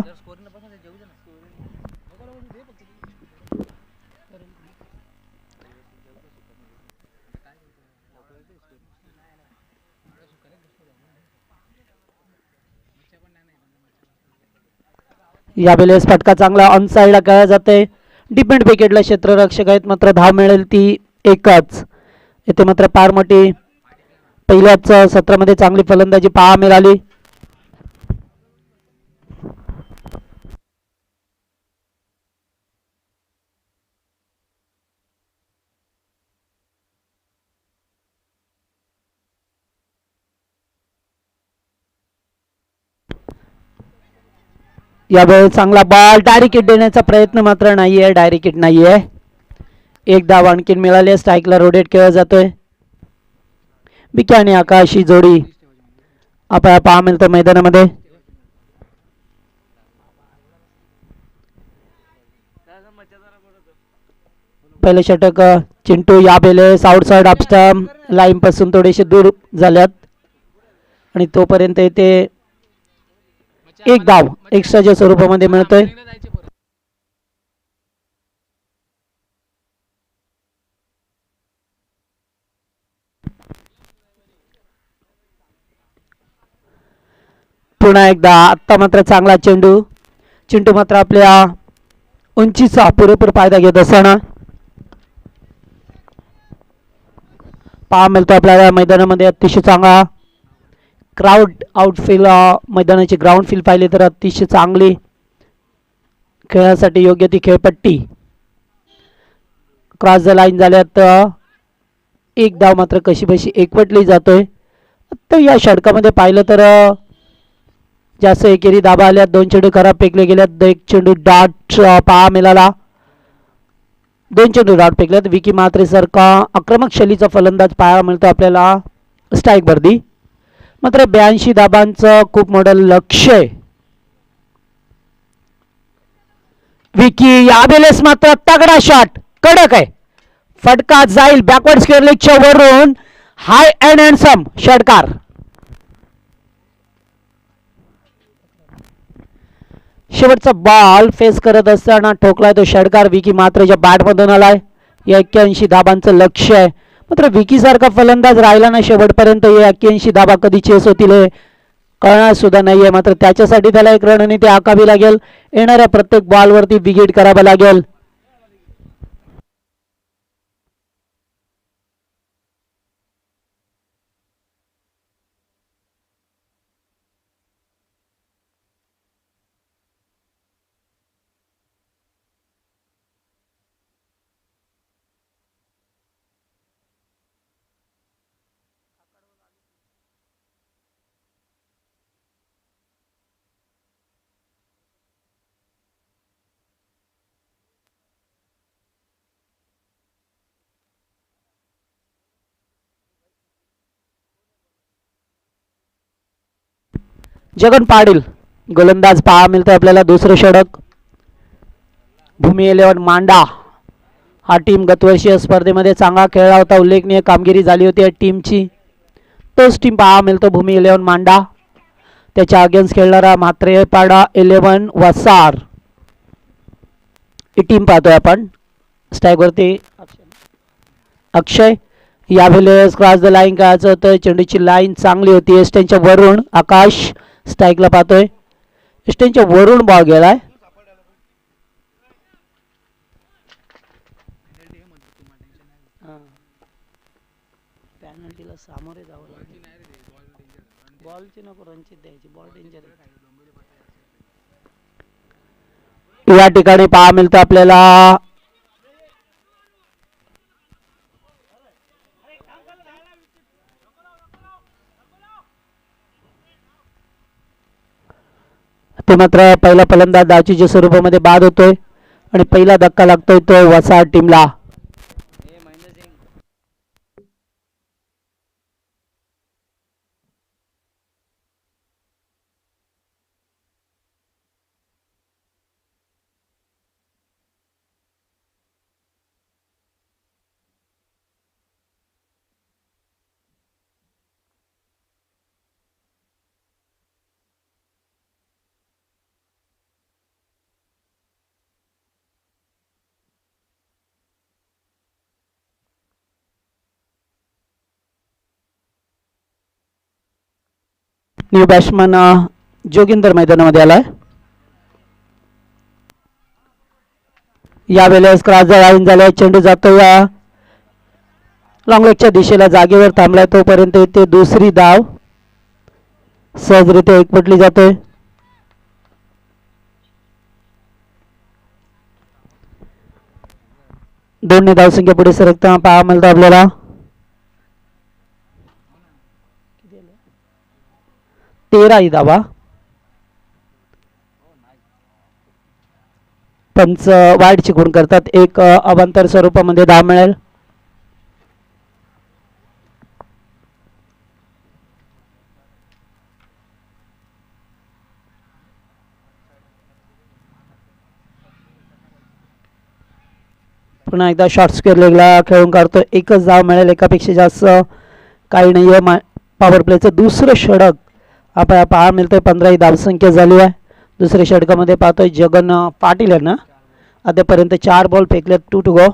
यावेळेस फटका चांगला ऑन साईडला खेळला जाते. डिपेंड विकेटला क्षेत्ररक्षक आहेत, मात्र धाव मिळेल ती एकच. येथे मात्र पार मोठी पहिल्याच सत्रामध्ये चांगली फलंदाजी पहा मिळाली. यावेळी चांगला बॉल, डायरेक्ट हिट देण्याचा प्रयत्न मात्र नाहीये, डायरेक्ट हिट नाहीये. एक धाव आणखीन मिळाली, स्ट्राईकला रोटेट केला जातोय. बिकी आणि आकाश ही जोडी आपल्याला पहा मिळतं मैदानामध्ये. पहिले षटक चिंटू यावेळेस आउटसाइड ऑफ स्टंप लाईन पासून थोडेसे दूर झाल्यात आणि तोपर्यंत इथे एक धाव एक्स्ट्राच्या स्वरूपामध्ये मिळतोय. पुन्हा एकदा आत्ता मात्र चांगला चेंडू, चिंटू मात्र आपल्या उंचीचा पुरेपूर फायदा घेत असताना पहा मिळतो आपल्याला मैदानामध्ये. अतिशय चांगला क्राऊड आउटफील्ड, मैदानाची ग्राउंड फील्ड पाहिली तर अतिशय चांगली, खेळासाठी योग्य ती खेळपट्टी. क्रॉस द लाईन झाल्यात, एक धाव मात्र कशी बशी एकवटली जातोय. तर या षटकामध्ये पाहिलं तर जास्त एकेरी धाबा आल्यात, 2 चेंडू खराब फेकले गेल्यात, 1 चेंडू डॉट पहा मिळाला, 2 चेंडू डॉट फेकल्यात. विकी मात्रे सारखा आक्रमक शैलीचा फलंदाज पाहायला मिळतो आपल्याला स्ट्राईक वरती. मात्र 82 धाबांचं खूप मोठं लक्ष आहे. विकी यावेळेस मात्र तगडा शॉट, कडक आहे, फटका जाईल बॅकवर्ड स्क्वेअर लेगच्या वरून, हाय अँड हँडसम षटकार. शेवटचा बॉल फेस करत असताना ठोकलाय तो षटकार, विकी मात्रेच्या बॅटमधून आलाय. 81 धाबांचं लक्ष आहे, मात्र विकी सारखा फलंदाज राहिला ना शेवटपर्यंत 81 धाबा कधी चेस होतील हे कळणार सुद्धा नाहीये. मात्र त्याच्यासाठी त्याला एक रणनीती आखावी लागेल, येणाऱ्या प्रत्येक बॉलवरती विकेट करावं लागेल. जगन पाटील गोलंदाज पहा मिळतो आपल्याला. दुसरं षटक, भूमी 11 मांडा. हा टीम गतवर्षीय स्पर्धेमध्ये चांगला खेळला होता, उल्लेखनीय कामगिरी झाली होती या टीमची. तोच टीम पहा मिळतो भूमी 11 मांडा. त्याच्या अगेन्स्ट खेळणारा म्हात्रेपाडा 11 वसार ही टीम पाहतोय आपण. स्ट्राईक वरती अक्षय. यावेळेस क्रॉस द लाईन करायचं होतं, चेंडूची लाईन चांगली होती. एस्टेनच्या वरून आकाश स्ट्राईकला पाहतोय, एस्टेनच्या वरून बॉल गेलाय. पॅनल्टीला सामोरे जावं लागेल. बॉलची नको रनची द्यायची बॉल डेंजर या ठिकाणी पहा मिळतं आपल्याला ते मात्र पहिला फलंदाज धावचीच्या स्वरूपामध्ये बाद होतोय आणि पहिला धक्का लागतोय तो वसाहत टीमला न्यू बॅट्समन जोगिंदर मैदानामध्ये आलाय यावेळेस क्रॉस लाईन झालाय चेंडू जातो या लॉंगलेगच्या दिशेला जागेवर थांबलाय तोपर्यंत इथे दुसरी धाव सहजरित्या एकवटली जातोय दोन्ही धावसंख्या पुढे सरकताना पाहा मिळतं आपल्याला 13 ही धावा पंच वाईड चिकून करतात एक अवांतर स्वरूपामध्ये धाव मिळेल पुन्हा एकदा शॉर्ट स्क्वेअर लेगला खेळून काढतो एकच धाव मिळेल एकापेक्षा जास्त काही नाही आहे पॉवर प्लेचं दुसरं षटक आपल्याला पाहा मिळतंय 15 ही धावसंख्या झाली आहे दुसऱ्या षटकामध्ये पाहतोय जगन पाटील यांना आतापर्यंत 4 बॉल फेकले 2 टू गो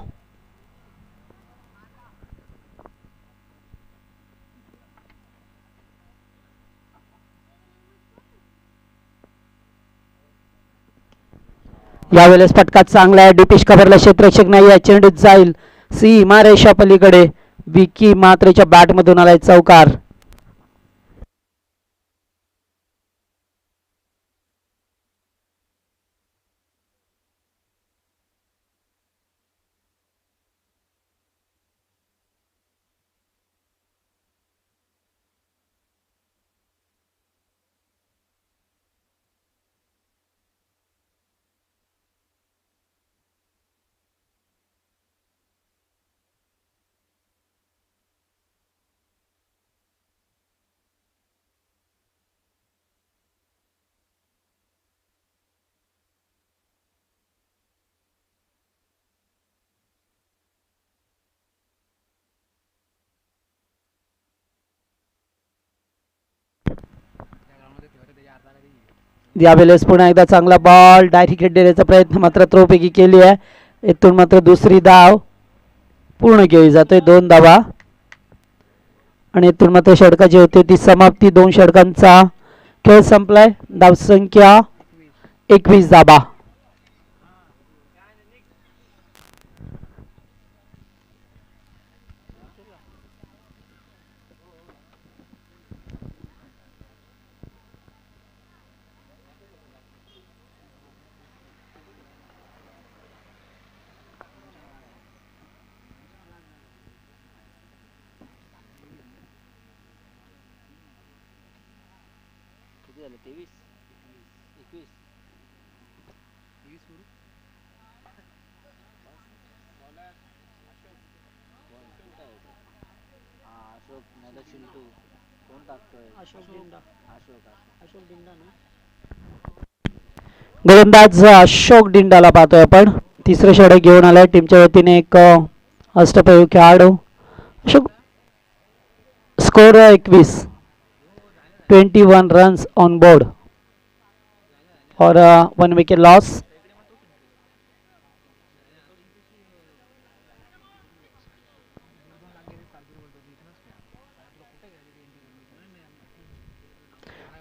यावेळेस फटका चांगला आहे डिपिश कव्हरला क्षेत्ररक्षक नाही आहे चेंडू जाईल सीमा रेषा पलीकडे विकी मात्रेच्या बॅटमधून आलाय चौकार यावेळेस पुन्हा एकदा चांगला बॉल डायरेक्ट हिट देण्याचा प्रयत्न मात्र थ्रोपैकी केली आहे इथून मात्र दुसरी धाव पूर्ण केली जाते 2 धावा आणि इथून मात्र षटकाची होती ती समाप्ती 2 षटकांचा खेळ संपलाय धावसंख्या 21 धावा गोलंदाज अशोक डिंडाला पाहतोय आपण तिसरं षटक घेऊन आलाय टीमच्या वतीने एक अष्टपैलू खेळाडू Ashok score 21 runs on board और 1 विकेट लॉस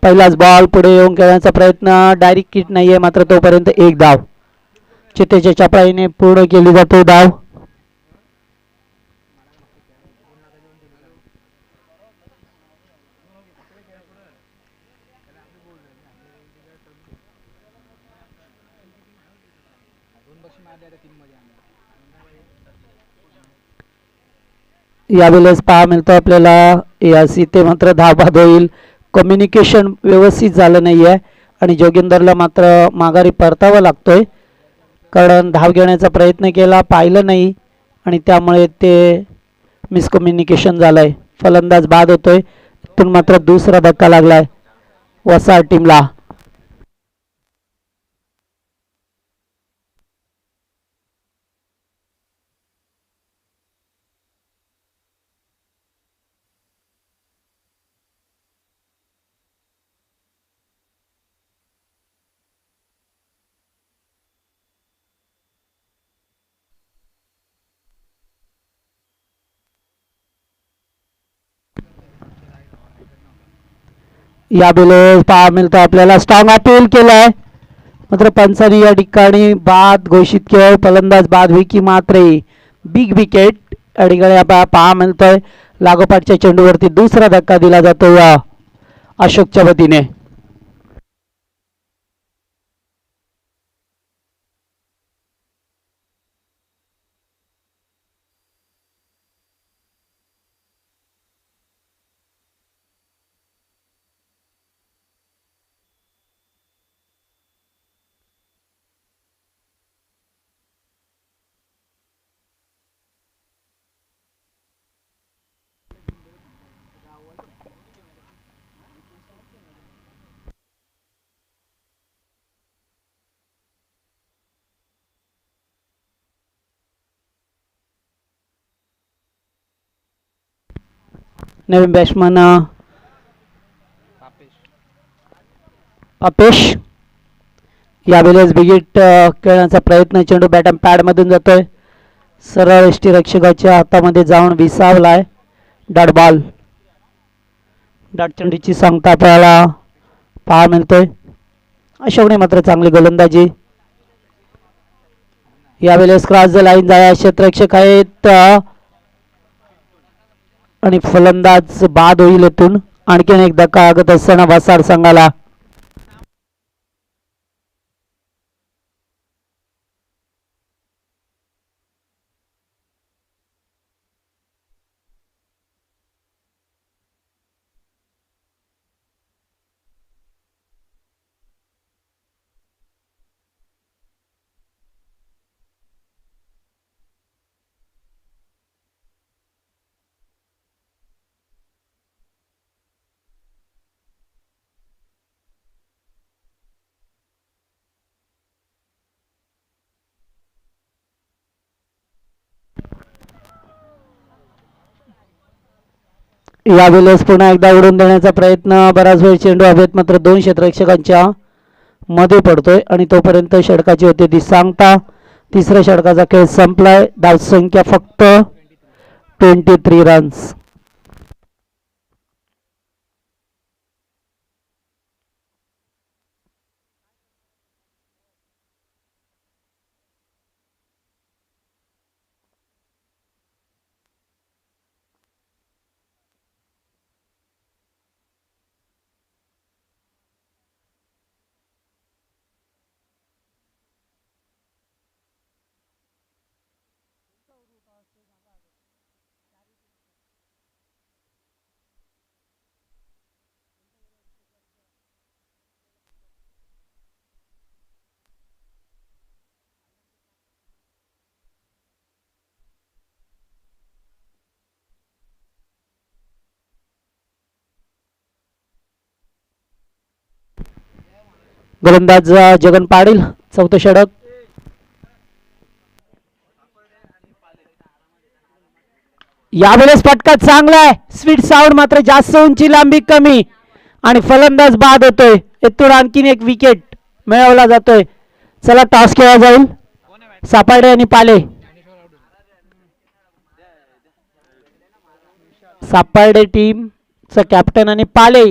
पहिलाच बॉल पुढे येऊन खेळण्याचा प्रयत्न डायरेक्ट किट नाहीये मात्र तोपर्यंत एक धाव चितेच्या चपळाईने पूर्ण केली जाते धाव यावेळेस पहा मिळतं आपल्याला यासी ते मात्र धावबाद होईल. कम्युनिकेशन व्यवस्थित झालं नाही आहे आणि जोगिंदरला मात्र माघारी परतावं लागतोय, कारण धाव घेण्याचा प्रयत्न केला, पाहिलं नाही आणि त्यामुळे ते मिसकम्युनिकेशन झालं आहे. फलंदाज बाद होतोय. इथून मात्र दुसरा धक्का लागलाय वसाड टीमला. यावेळेस पहा मिळतं आपल्याला स्ट्रॉंग अपील केलाय, मात्र पंचांनी या ठिकाणी बाद घोषित केलं. फलंदाज बाद विकी मात्रे बिग विकेट या ठिकाणी पहा मिळतोय. लागोपाठच्या चेंडूवरती दुसरा धक्का दिला जातो या अशोकच्या वतीने. नवीन बॅट्समन अपेश यावेळेस बिगिट खेळण्याचा प्रयत्न, चेंडू बॅट अँड पॅड मधून जातोय, सरळ यष्टीरक्षकाच्या हातामध्ये जाऊन विसावलाय. Dot ball. डॉट चेंडूची सांगता आपल्याला पहा मिळतोय. अशोकने मात्र चांगली गोलंदाजी. यावेळेस क्रॉस द लाईन जाया क्षेत्ररक्षक आहेत आणि फलंदाज बाद होईल. इथून आणखीन एक धक्का लागत असताना वसाड संघाला. यावेळेस पुन्हा एकदा उडून देण्याचा प्रयत्न, बराच वेळ चेंडू हवेत, मात्र दोन क्षेत्ररक्षकांच्या मध्ये पडतोय आणि तोपर्यंत षटकाची होते ती सांगता. तिसऱ्या षटकाचा खेळ संपलाय. धावसंख्या फक्त 23 रन्स. गोलंदाज जगन पाटील, चौथं षटक. यावेळेस फटका चांगला आहे. स्वीट साऊंड, मात्र जास्त उंची लांबी कमी आणि फलंदाज बाद होतोय. इथून आणखीन एक विकेट मिळवला जातोय. चला टॉस खेळला जाईल. सापाडे आणि पाले. सापाडे टीम चा कॅप्टन आणि पाले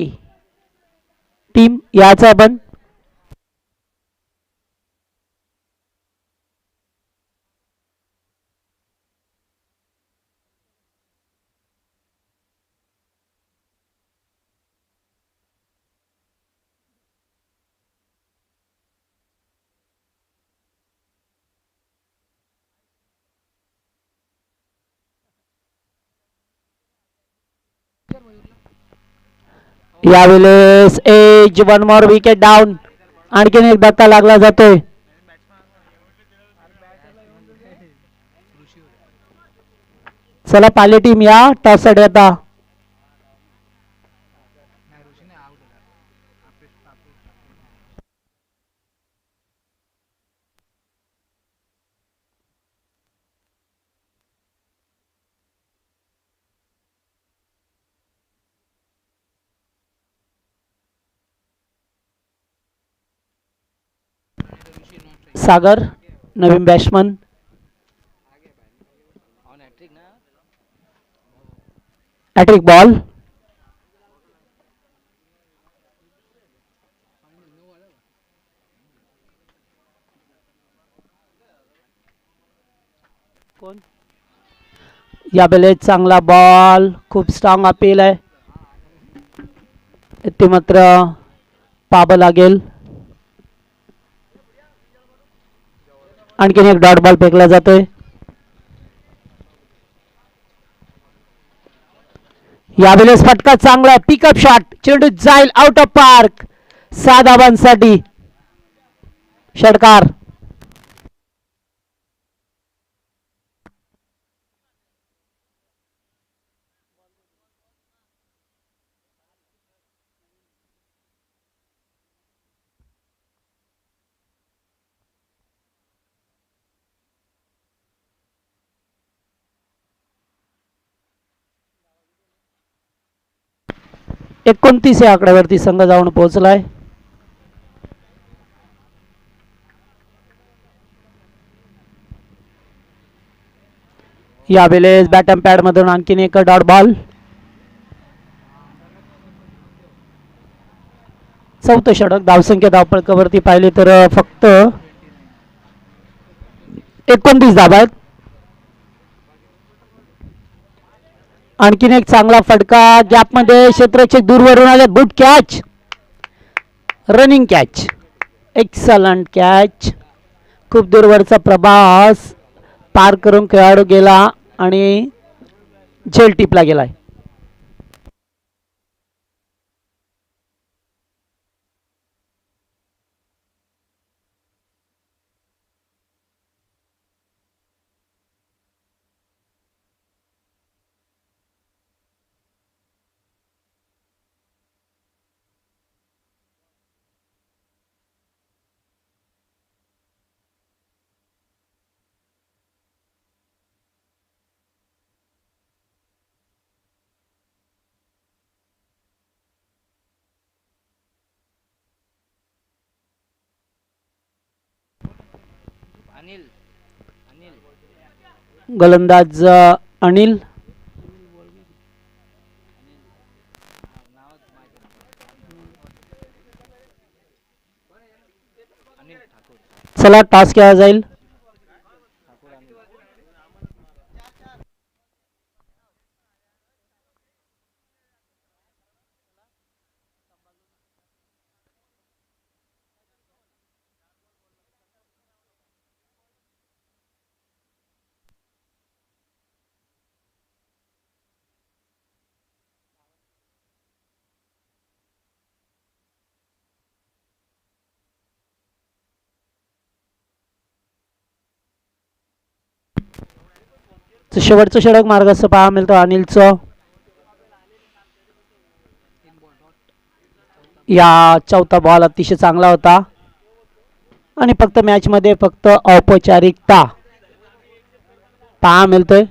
टीम याचा पण यावेळेस as one more wicket down. आणखीन एक धक्का लागला जातोय. चला पाले टीम या टॉस साठी आता. सागर नवीन बॅट्समन. Hattrick ball. कोण या बेलेत चांगला बॉल. खूप स्ट्रॉंग अपील आहे. ते मात्र पाहावं लागेल. आणखीन एक डॉट बॉल फेकला जातोय. यावेळेस फटका चांगला पिकअप शॉट. चेंडू जाईल आउट ऑफ पार्क. 6 धावांसाठी षटकार. एकोणतीस या आकड्यावरती संघ जाऊन पोहोचलाय. यावेळेस बॅटम पॅड मधून आणखीन एक डॉट बॉल. चौथं षटक. धावसंख्या धावपळकावरती पाहिली तर फक्त 29 धाबा आहेत. आणखीन एक चांगला फटका गॅप मध्ये क्षेत्ररक्षक दूरवरून आले. Good catch. Running catch. Excellent catch. खूप दूरवरचा प्रवास पार करून खेळाडू गेला आणि झेल टिपला गेलाय. गोलंदाज अनिल. चला टॉस केला जाईल. शेवटचं षटक मार्गस्थ पाहायला मिळतं अनिलचं. या चौथा बॉल अतिशय चांगला होता आणि फक्त मॅच मध्ये फक्त औपचारिकता पाहायला मिळतोय.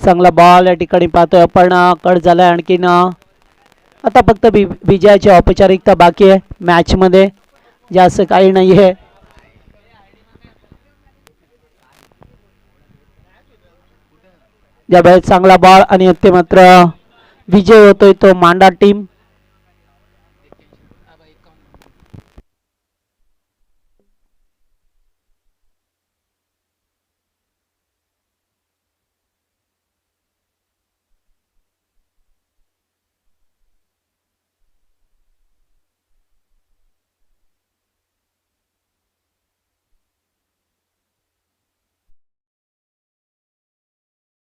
चांगला बॉल या ठिकाणी पाहतोय आपण. कट झालाय. आणखीन आता फक्त विजयाची औपचारिकता बाकी आहे मॅच मध्ये. जास्त काही नाही आहे. ज्या वेळेस चांगला बॉल आणि ते मात्र विजय होतोय तो मांडा टीम.